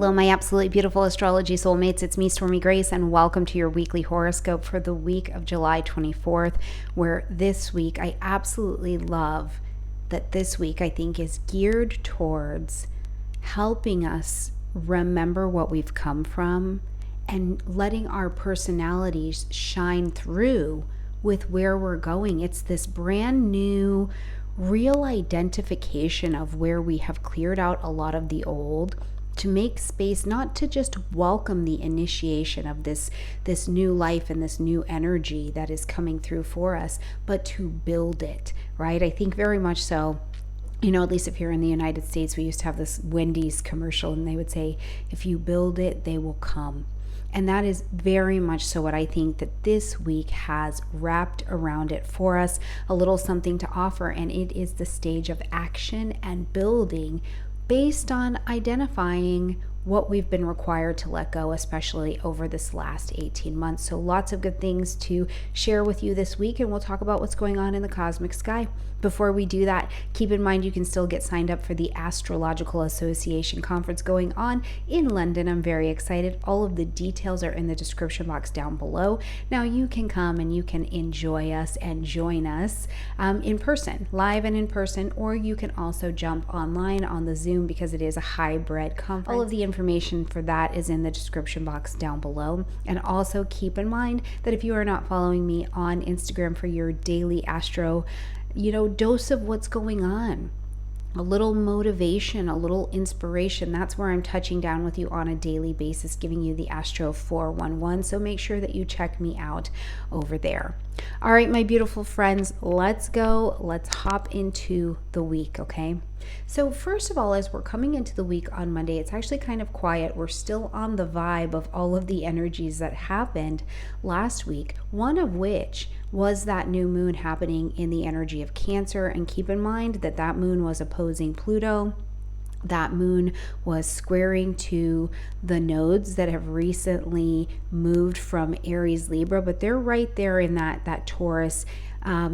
Hello, my absolutely beautiful astrology soulmates. It's me, Stormie Grace, and welcome to your weekly horoscope for the week of July 24th, where this week I absolutely love that this week I think is geared towards helping us remember what we've come from and letting our personalities shine through with where we're going. It's this brand new real identification of where we have cleared out a lot of the old to make space, not to just welcome the initiation of this new life and this new energy that is coming through for us, but to build it, right? I think very much so. You know, at least if you're in the United States, we used to have this Wendy's commercial, and they would say, if you build it, they will come. And that is very much so what I think that this week has wrapped around it for us, a little something to offer. And it is the stage of action and building based on identifying what we've been required to let go, especially over this last 18 months. So lots of good things to share with you this week, and we'll talk about what's going on in the cosmic sky. Before we do that, keep in mind you can still get signed up for the Astrological Association conference going on in London. I'm very excited. All of the details are in the description box down below. Now you can come and you can enjoy us and join us in person, live and in person, or you can also jump online on the Zoom because it is a hybrid conference. All of the information for that is in the description box down below. And also keep in mind that if you are not following me on Instagram for your daily astro, dose of what's going on, a little motivation, a little inspiration, that's where I'm touching down with you on a daily basis, giving you the Astro 411. So make sure that you check me out over there. All right, my beautiful friends, let's go. Let's hop into the week, okay? So first of all, as we're coming into the week on Monday, it's actually kind of quiet. We're still on the vibe of all of the energies that happened last week, one of which was that new moon happening in the energy of Cancer. And keep in mind that that moon was opposing Pluto. That moon was squaring to the nodes that have recently moved from Aries, Libra, but they're right there in that Taurus,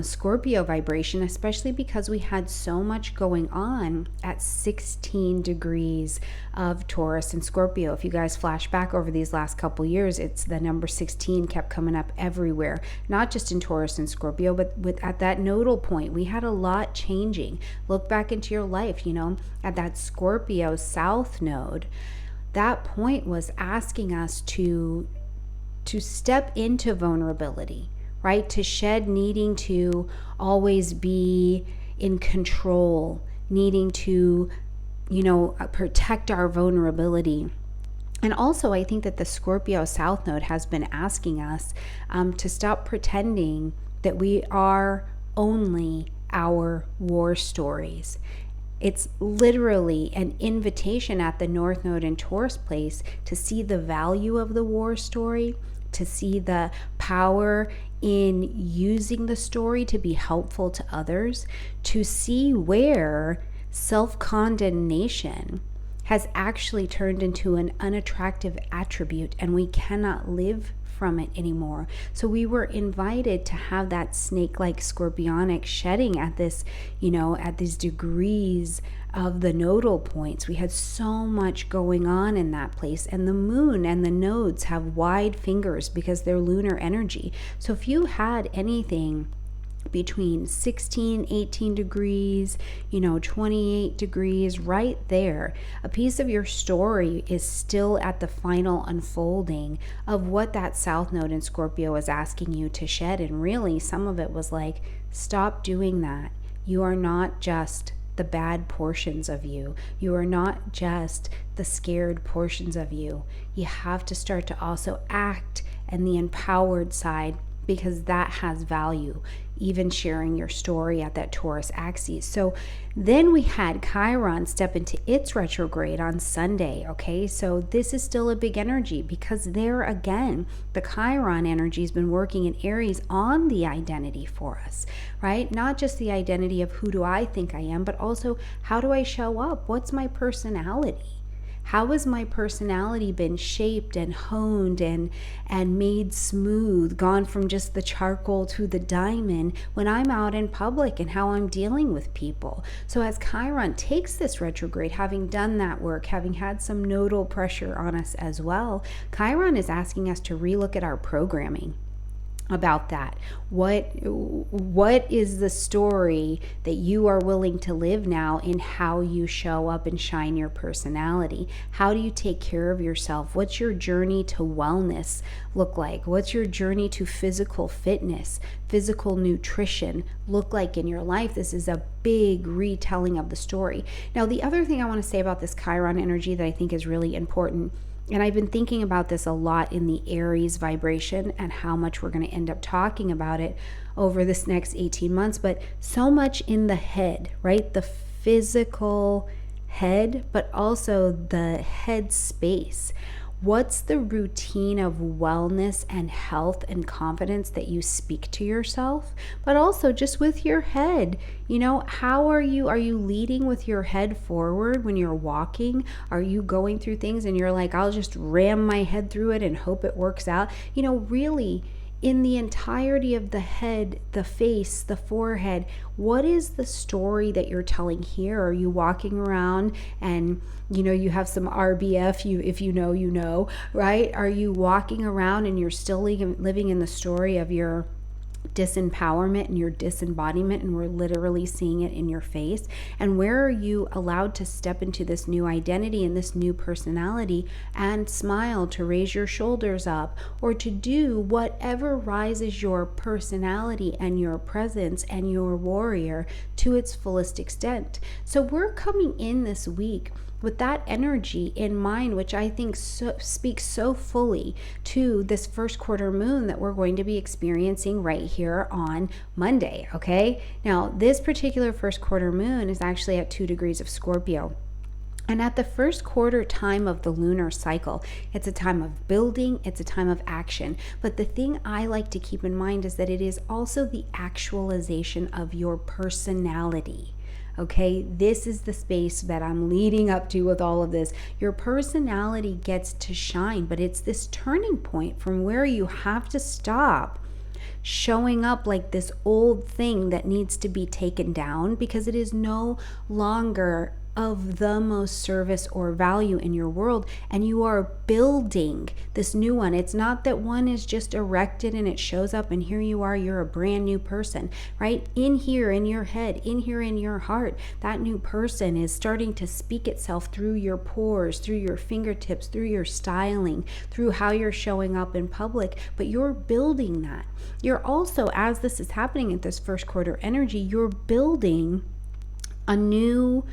Scorpio vibration, especially because we had so much going on at 16 degrees of Taurus and Scorpio. If you guys flash back over these last couple years, it's the number 16 kept coming up everywhere, not just in Taurus and Scorpio, but at that nodal point, we had a lot changing. Look back into your life, at that Scorpio South node, that point was asking us to step into vulnerability, right? To shed needing to always be in control, needing to, protect our vulnerability. And also, I think that the Scorpio South Node has been asking us to stop pretending that we are only our war stories. It's literally an invitation at the North Node in Taurus place to see the value of the war story, to see the power in using the story to be helpful to others, to see where self-condemnation has actually turned into an unattractive attribute and we cannot live from it anymore. So we were invited to have that snake-like scorpionic shedding at this, at these degrees of the nodal points. We had so much going on in that place, and the moon and the nodes have wide fingers because they're lunar energy. So if you had anything between 16, 18 degrees, 28 degrees, right there, a piece of your story is still at the final unfolding of what that South Node in Scorpio is asking you to shed. And really, some of it was like, stop doing that. You are not just the bad portions of you. You are not just the scared portions of you. You have to start to also act and the empowered side, because that has value, even sharing your story at that Taurus axis. So then we had Chiron step into its retrograde on Sunday, okay? So this is still a big energy because there again, the Chiron energy has been working in Aries on the identity for us, right? Not just the identity of who do I think I am, but also how do I show up? What's my personality? How has my personality been shaped and honed and made smooth, gone from just the charcoal to the diamond when I'm out in public and how I'm dealing with people? So as Chiron takes this retrograde, having done that work, having had some nodal pressure on us as well, Chiron is asking us to relook at our programming about that. What is the story that you are willing to live now in how you show up and shine your personality? How do you take care of yourself? What's your journey to wellness look like? What's your journey to physical fitness, physical nutrition look like in your life? This is a big retelling of the story. Now, the other thing I want to say about this Chiron energy that I think is really important, and I've been thinking about this a lot in the Aries vibration and how much we're going to end up talking about it over this next 18 months, but so much in the head, right? The physical head, but also the head space. What's the routine of wellness and health and confidence that you speak to yourself, but also just with your head? You know, how are you leading with your head forward when you're walking? Are you going through things and you're like, I'll just ram my head through it and hope it works out? You know, really, in the entirety of the head, the face, the forehead, what is the story that you're telling here? Are you walking around and, you know, you have some RBF, if you know, right? Are you walking around and you're still living in the story of your disempowerment and your disembodiment, and we're literally seeing it in your face? And where are you allowed to step into this new identity and this new personality and smile, to raise your shoulders up, or to do whatever rises your personality and your presence and your warrior to its fullest extent? So we're coming in this week with that energy in mind, which I think speaks so fully to this first quarter moon that we're going to be experiencing right here on Monday, okay? Now, this particular first quarter moon is actually at 2 degrees of Scorpio. And at the first quarter time of the lunar cycle, it's a time of building, it's a time of action. But the thing I like to keep in mind is that it is also the actualization of your personality. Okay, this is the space that I'm leading up to with all of this. Your personality gets to shine, but it's this turning point from where you have to stop showing up like this old thing that needs to be taken down because it is no longer of the most service or value in your world, and you are building this new one. It's not that one is just erected and it shows up and here you are, you're a brand new person, right? In here in your head, in here in your heart, that new person is starting to speak itself through your pores, through your fingertips, through your styling, through how you're showing up in public, but you're building that. You're also, as this is happening at this first quarter energy, you're building a new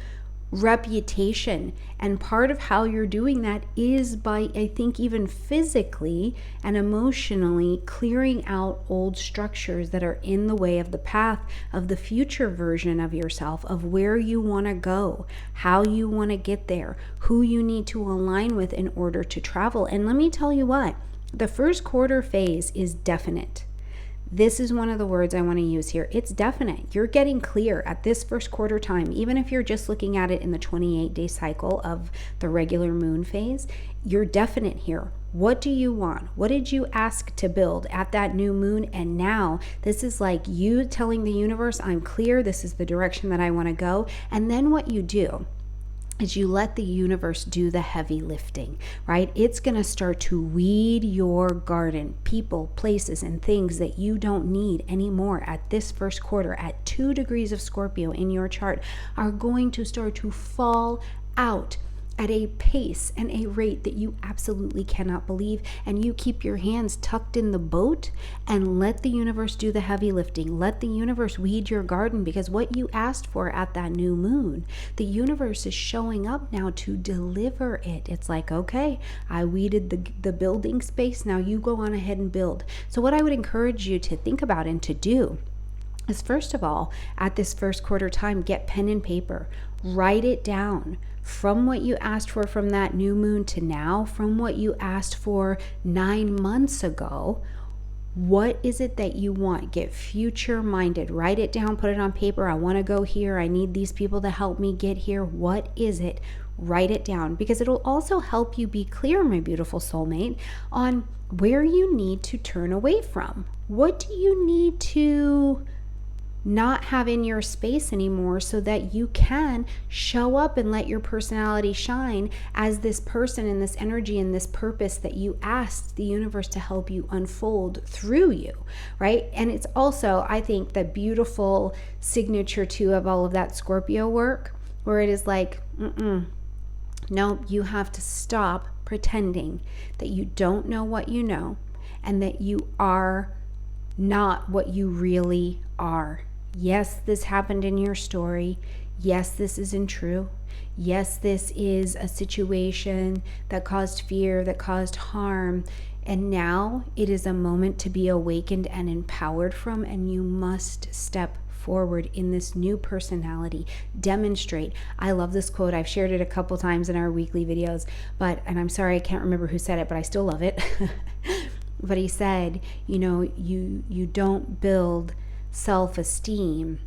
reputation, and part of how you're doing that is by, I think, even physically and emotionally clearing out old structures that are in the way of the path of the future version of yourself, of where you want to go, how you want to get there, who you need to align with in order to travel. And let me tell you what, the first quarter phase is definite. This is one of the words I want to use here. It's definite. You're getting clear at this first quarter time, even if you're just looking at it in the 28-day cycle of the regular moon phase. You're definite here. What do you want? What did you ask to build at that new moon? And now this is like you telling the universe, I'm clear. This is the direction that I want to go. And then what you do is you let the universe do the heavy lifting, right? It's going to start to weed your garden, people, places, and things that you don't need anymore at this first quarter at 2 degrees of Scorpio in your chart are going to start to fall out at a pace and a rate that you absolutely cannot believe. And you keep your hands tucked in the boat and let the universe do the heavy lifting. Let the universe weed your garden, because what you asked for at that new moon, the universe is showing up now to deliver it. It's like, okay, I weeded the building space. Now you go on ahead and build. So what I would encourage you to think about and to do is, first of all, at this first quarter time, get pen and paper, write it down. From what you asked for from that new moon to now, from what you asked for 9 months ago, What is it that you want? Get future minded. Write it down, put it on paper. I want to go here. I need these people to help me get here. What is it? Write it down, because it'll also help you be clear, my beautiful soulmate, on where you need to turn away from. What do you need to not have in your space anymore, so that you can show up and let your personality shine as this person and this energy and this purpose that you asked the universe to help you unfold through you, right? And it's also, I think, the beautiful signature too of all of that Scorpio work, where it is like, no, you have to stop pretending that you don't know what you know, and that you are not what you really are. Yes, this happened in your story. Yes, this isn't true. Yes, this is a situation that caused fear, that caused harm. And now it is a moment to be awakened and empowered from, and you must step forward in this new personality. Demonstrate. I love this quote. I've shared it a couple times in our weekly videos, and I'm sorry I can't remember who said it, but I still love it. But he said, you don't build self-esteem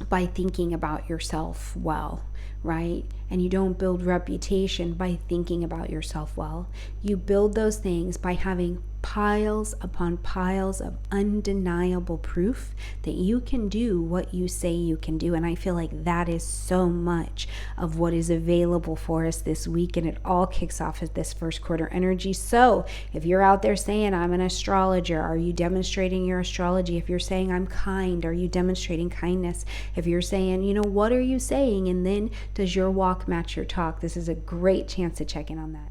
by thinking about yourself well, right? And you don't build reputation by thinking about yourself well. You build those things by having piles upon piles of undeniable proof that you can do what you say you can do. And I feel like that is so much of what is available for us this week. And it all kicks off at this first quarter energy. So if you're out there saying, I'm an astrologer, are you demonstrating your astrology? If you're saying, I'm kind, are you demonstrating kindness? If you're saying, what are you saying? And then does your walk match your talk? This is a great chance to check in on that.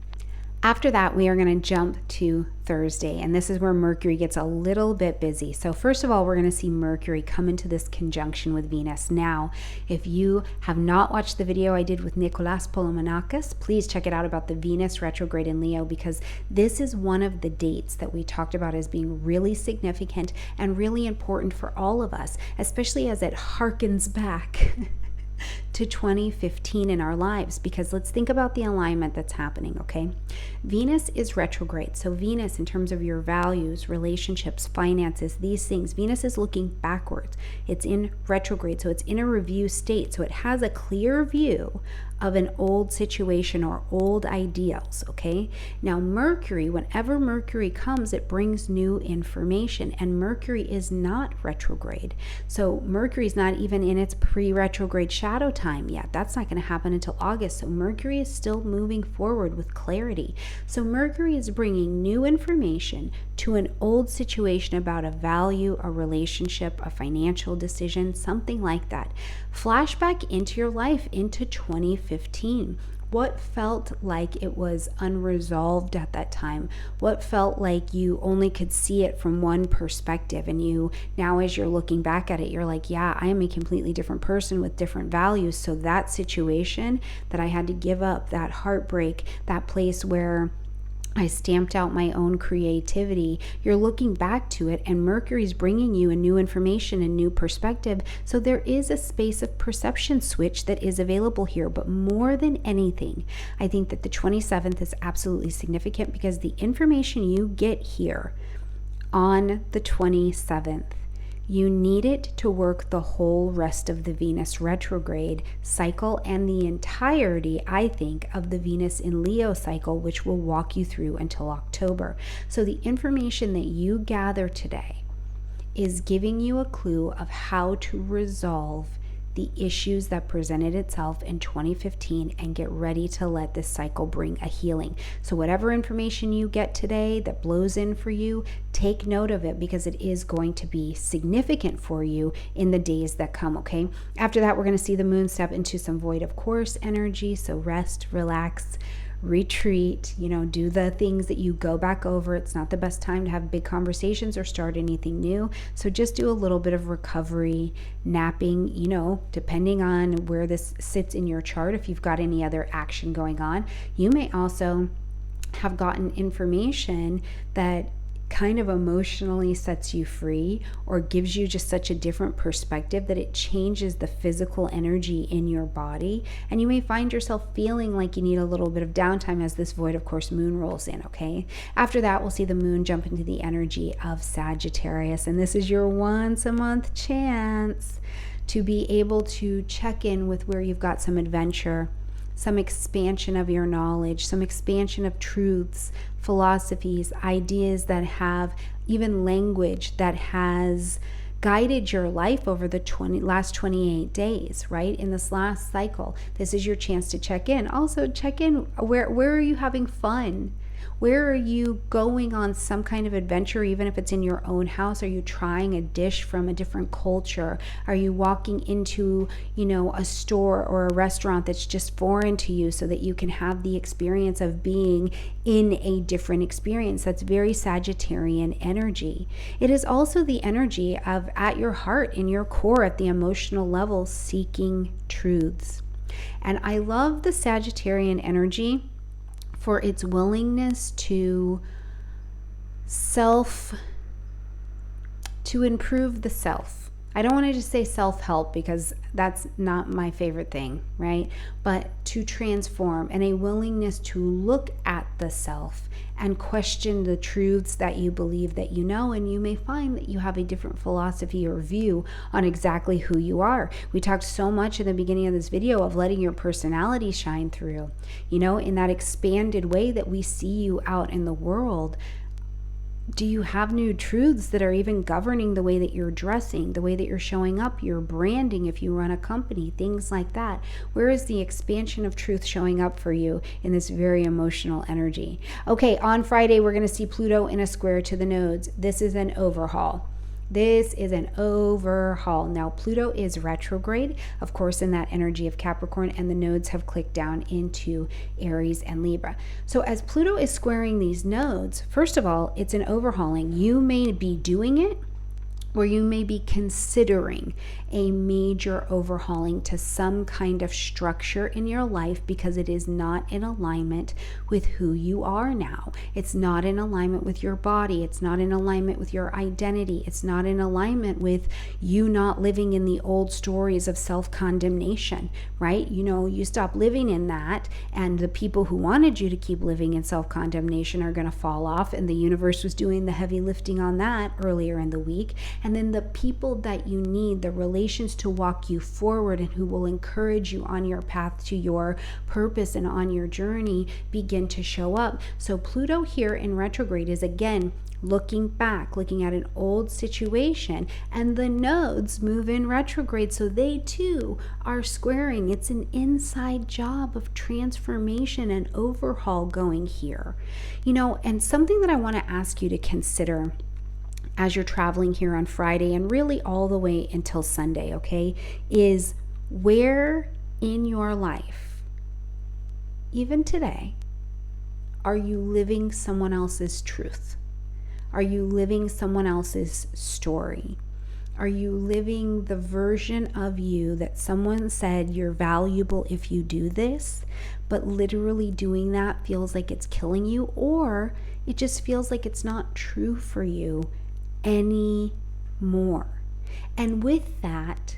After that, we are going to jump to Thursday, and this is where Mercury gets a little bit busy. So first of all, we're going to see Mercury come into this conjunction with Venus. Now, if you have not watched the video I did with Nicolas Polomonakis, please check it out about the Venus retrograde in Leo, because this is one of the dates that we talked about as being really significant and really important for all of us, especially as it harkens back to 2015 in our lives, because let's think about the alignment that's happening, okay? Venus is retrograde. So Venus, in terms of your values, relationships, finances, these things, Venus is looking backwards. It's in retrograde, so it's in a review state. So it has a clear view of an old situation or old ideals, okay? Now Mercury, whenever Mercury comes, it brings new information, and Mercury is not retrograde. So Mercury's not even in its pre-retrograde shadow time yet. That's not going to happen until August. So Mercury is still moving forward with clarity. So Mercury is bringing new information to an old situation about a value, a relationship, a financial decision, something like that. Flashback into your life, into 2015. What felt like it was unresolved at that time? What felt like you only could see it from one perspective, and you now, as you're looking back at it, you're like, yeah, I am a completely different person with different values. So that situation that I had to give up, that heartbreak, that place where I stamped out my own creativity, you're looking back to it, and Mercury's bringing you a new information, a new perspective. So there is a space of perception switch that is available here. But more than anything, I think that the 27th is absolutely significant, because the information you get here on the 27th, you need it to work the whole rest of the Venus retrograde cycle and the entirety, I think, of the Venus in Leo cycle, which will walk you through until October. So the information that you gather today is giving you a clue of how to resolve the issues that presented itself in 2015 and get ready to let this cycle bring a healing. So whatever information you get today that blows in for you, take note of it, because it is going to be significant for you in the days that come, okay? After that, we're going to see the moon step into some void of course energy. So rest, relax, retreat, do the things that you go back over. It's not the best time to have big conversations or start anything new. So just do a little bit of recovery, napping, depending on where this sits in your chart. If you've got any other action going on, you may also have gotten information that kind of emotionally sets you free or gives you just such a different perspective that it changes the physical energy in your body. And you may find yourself feeling like you need a little bit of downtime as this void of course moon rolls in, okay? After that, we'll see the moon jump into the energy of Sagittarius. And this is your once a month chance to be able to check in with where you've got some adventure, some expansion of your knowledge, some expansion of truths, philosophies, ideas that have even language that has guided your life over the last 28 days, right? In this last cycle, this is your chance to check in. Also check in, where are you having fun? Where are you going on some kind of adventure, even if it's in your own house? Are you trying a dish from a different culture? Are you walking into, a store or a restaurant that's just foreign to you so that you can have the experience of being in a different experience? That's very Sagittarian energy. It is also the energy of at your heart, in your core, at the emotional level, seeking truths. And I love the Sagittarian energy for its willingness to improve the self. I don't want to just say self-help because that's not my favorite thing, right? But to transform, and a willingness to look at the self and question the truths that you believe that you know. And you may find that you have a different philosophy or view on exactly who you are. We talked so much in the beginning of this video of letting your personality shine through, in that expanded way that we see you out in the world. Do you have new truths that are even governing the way that you're dressing, the way that you're showing up, your branding if you run a company, things like that? Where is the expansion of truth showing up for you in this very emotional energy? Okay, on Friday, we're going to see Pluto in a square to the nodes. This is an overhaul. This is an overhaul. Now, Pluto is retrograde, of course, in that energy of Capricorn, and the nodes have clicked down into Aries and Libra. So as Pluto is squaring these nodes, first of all, it's an overhauling. You may be doing it, or you may be considering a major overhauling to some kind of structure in your life because it is not in alignment with who you are now. It's not in alignment with your body. It's not in alignment with your identity. It's not in alignment with you not living in the old stories of self-condemnation, right? You stop living in that, and the people who wanted you to keep living in self-condemnation are going to fall off, and the universe was doing the heavy lifting on that earlier in the week. And then the people that you need, the relations to walk you forward and who will encourage you on your path to your purpose and on your journey, begin to show up. So Pluto here in retrograde is again looking back, looking at an old situation, and the nodes move in retrograde, so they too are squaring. It's an inside job of transformation and overhaul going here. And something that I want to ask you to consider as you're traveling here on Friday and really all the way until Sunday, okay, is where in your life, even today, are you living someone else's truth? Are you living someone else's story? Are you living the version of you that someone said you're valuable if you do this, but literally doing that feels like it's killing you, or it just feels like it's not true for you anymore? And with that,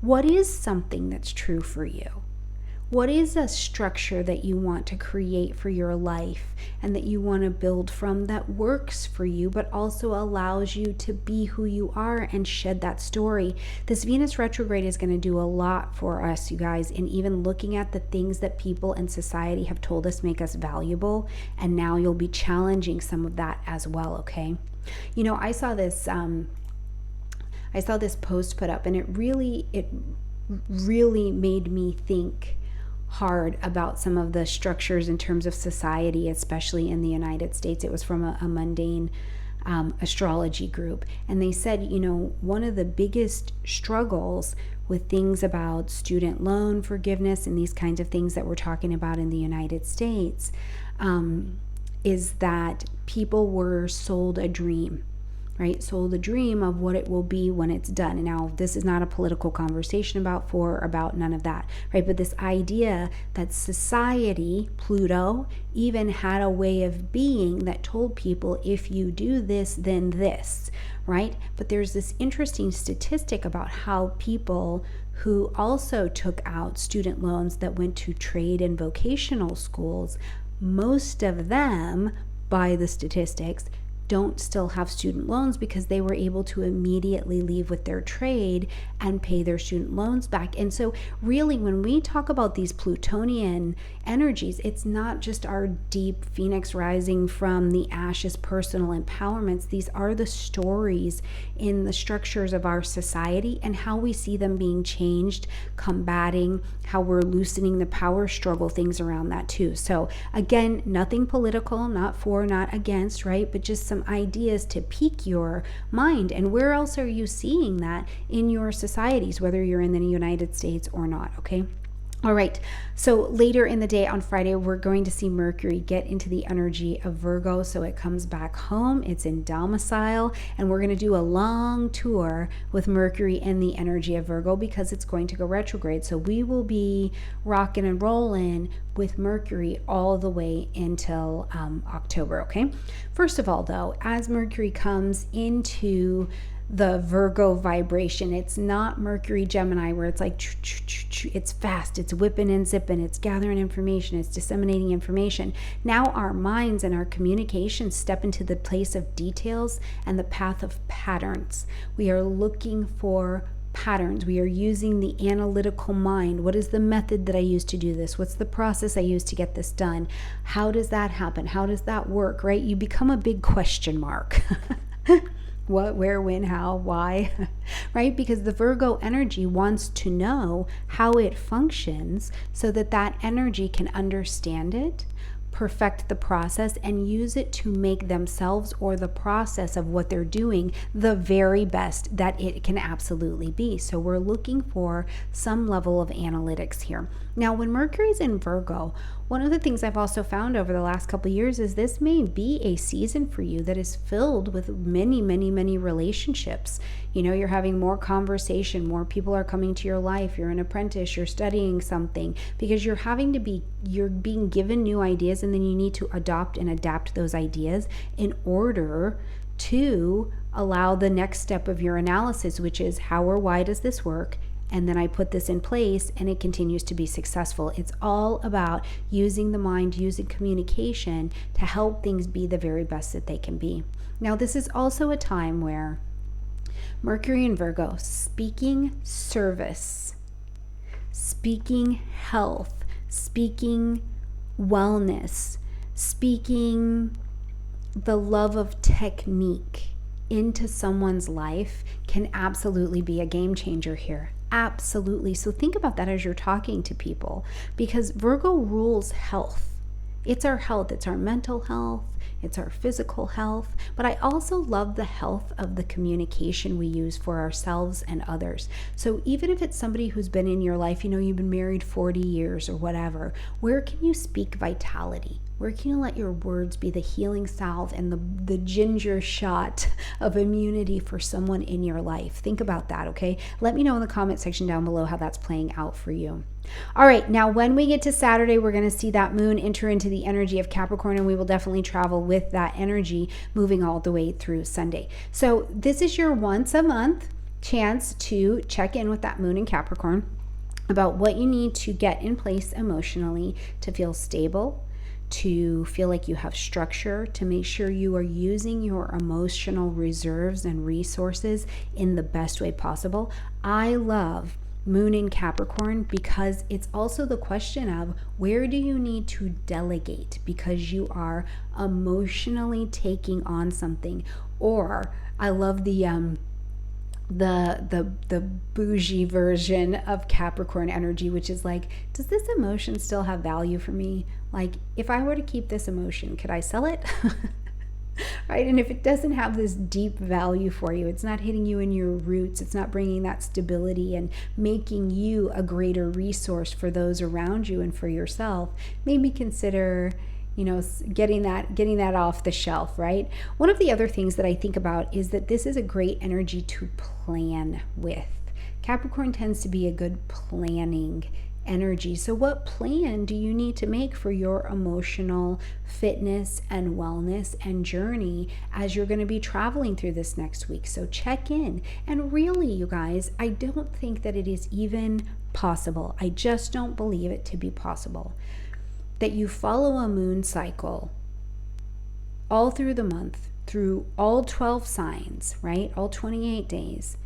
what is something that's true for you? What is a structure that you want to create for your life and that you want to build from that works for you, but also allows you to be who you are and shed that story? This Venus retrograde is going to do a lot for us, you guys, in even looking at the things that people and society have told us make us valuable. And now you'll be challenging some of that as well, okay? I saw this post put up, and it really made me think hard about some of the structures in terms of society, especially in the United States. It was from a mundane astrology group, and they said, one of the biggest struggles with things about student loan forgiveness and these kinds of things that we're talking about in the United States is that people were sold a dream. right? Sold a dream of what it will be when it's done. And now this is not a political conversation about none of that, right? But this idea that society, Pluto, even had a way of being that told people, if you do this, then this, right? But there's this interesting statistic about how people who also took out student loans that went to trade and vocational schools, most of them, by the statistics, don't still have student loans because they were able to immediately leave with their trade and pay their student loans back. And so really, when we talk about these Plutonian energies, it's not just our deep phoenix rising from the ashes personal empowerments. These are the stories in the structures of our society and how we see them being changed, combating, how we're loosening the power struggle, things around that too. So again, nothing political, not for, not against, right? But just some ideas to pique your mind. And where else are you seeing that in your societies, whether you're in the United States or not, okay? All right, so later in the day on Friday, we're going to see Mercury get into the energy of Virgo. So it comes back home, it's in domicile, and we're going to do a long tour with Mercury in the energy of Virgo because it's going to go retrograde. So we will be rocking and rolling with Mercury all the way until October, okay? First of all, though, as Mercury comes into the Virgo vibration, it's not Mercury Gemini where it's like it's fast, it's whipping and zipping, it's gathering information, it's disseminating information. Now our minds and our communication step into the place of details and the path of patterns. We are looking for patterns. We are using the analytical mind. What is the method that I use to do this? What's the process I use to get this done? How does that happen? How does that work, right? You become a big question mark. What, where, when, how, why, right? Because the Virgo energy wants to know how it functions so that that energy can understand it, perfect the process, and use it to make themselves or the process of what they're doing the very best that it can absolutely be. So we're looking for some level of analytics here. Now, when Mercury's in Virgo, one of the things I've also found over the last couple of years is this may be a season for you that is filled with many, many, many relationships. You know, you're having more conversation, more people are coming to your life, you're an apprentice, you're studying something, because you're being given new ideas, and then you need to adopt and adapt those ideas in order to allow the next step of your analysis, which is how or why does this work? And then I put this in place and it continues to be successful. It's all about using the mind, using communication to help things be the very best that they can be. Now, this is also a time where Mercury in Virgo, speaking service, speaking health, speaking wellness, speaking the love of technique into someone's life can absolutely be a game changer here. Absolutely. So think about that as you're talking to people, because Virgo rules health. It's our health, it's our mental health, it's our physical health, but I also love the health of the communication we use for ourselves and others. So even if it's somebody who's been in your life, you know, you've been married 40 years or whatever, where can you speak vitality? Where can you let your words be the healing salve and the ginger shot of immunity for someone in your life? Think about that, okay? Let me know in the comment section down below how that's playing out for you. All right, now when we get to Saturday, we're going to see that moon enter into the energy of Capricorn, and we will definitely travel with that energy moving all the way through Sunday. So this is your once a month chance to check in with that moon in Capricorn about what you need to get in place emotionally to feel stable, to feel like you have structure, to make sure you are using your emotional reserves and resources in the best way possible. I love Moon in Capricorn because it's also the question of where do you need to delegate because you are emotionally taking on something. Or I love the bougie version of Capricorn energy, which is like, does this emotion still have value for me? Like, if I were to keep this emotion, could I sell it? Right? And if it doesn't have this deep value for you, it's not hitting you in your roots, it's not bringing that stability and making you a greater resource for those around you and for yourself, maybe consider, getting that off the shelf, right? One of the other things that I think about is that this is a great energy to plan with. Capricorn tends to be a good planning energy. So what plan do you need to make for your emotional fitness and wellness and journey as you're going to be traveling through this next week? So check in. And really, you guys, I don't think that it is even possible. I just don't believe it to be possible that you follow a moon cycle all through the month, through all 12 signs, right? All 28 days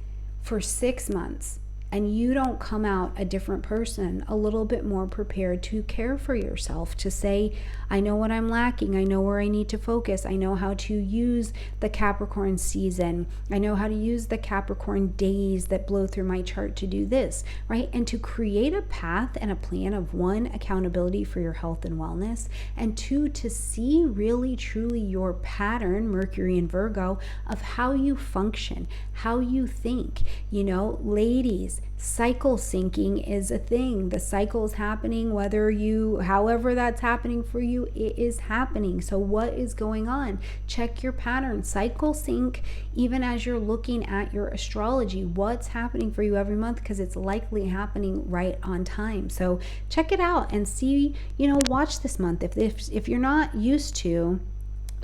for 6 months, and you don't come out a different person, a little bit more prepared to care for yourself, to say, I know what I'm lacking, I know where I need to focus, I know how to use the Capricorn season, I know how to use the Capricorn days that blow through my chart to do this, right? And to create a path and a plan of, one, accountability for your health and wellness, and two, to see really truly your pattern, Mercury and Virgo, of how you function, how you think. Ladies, cycle syncing is a thing. The cycle is happening, however that's happening for you, it is happening. So what is going on? Check your pattern. Cycle sync, even as you're looking at your astrology, what's happening for you every month, because it's likely happening right on time. So check it out and see, watch this month. If you're not used to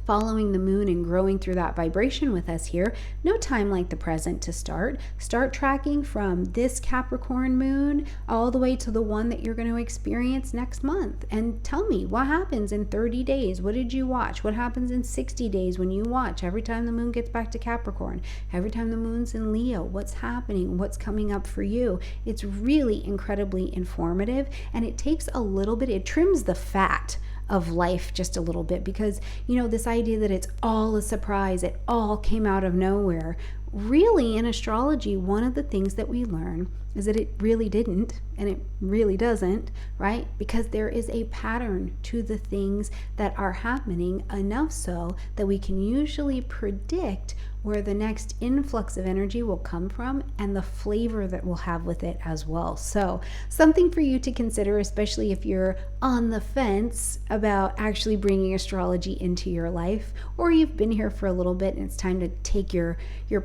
following the moon and growing through that vibration with us here, no time like the present to start. Start tracking from this Capricorn moon all the way to the one that you're going to experience next month. And tell me, what happens in 30 days? What did you watch? What happens in 60 days when you watch? Every time the moon gets back to Capricorn, every time the moon's in Leo, what's happening? What's coming up for you? It's really incredibly informative, and it takes a little bit, it trims the fat of life just a little bit, because this idea that it's all a surprise, it all came out of nowhere. Really, in astrology, one of the things that we learn is that it really didn't, and it really doesn't, right? Because there is a pattern to the things that are happening, enough so that we can usually predict where the next influx of energy will come from and the flavor that we'll have with it as well. So something for you to consider, especially if you're on the fence about actually bringing astrology into your life, or you've been here for a little bit and it's time to take your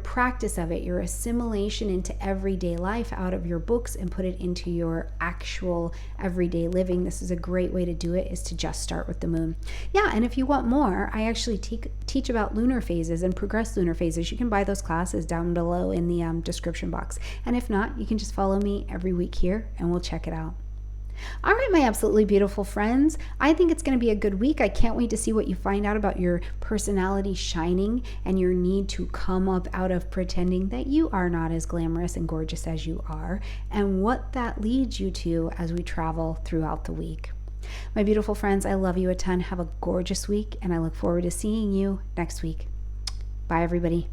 practice of it, your assimilation into everyday life out of your books and put it into your actual everyday living. This is a great way to do it, is to just start with the moon. Yeah, and if you want more, I actually teach about lunar phases and progressed lunar phases. You can buy those classes down below in the description box. And if not, you can just follow me every week here and we'll check it out. All right, my absolutely beautiful friends, I think it's going to be a good week. I can't wait to see what you find out about your personality shining and your need to come up out of pretending that you are not as glamorous and gorgeous as you are, and what that leads you to as we travel throughout the week. My beautiful friends, I love you a ton. Have a gorgeous week, and I look forward to seeing you next week. Bye, everybody.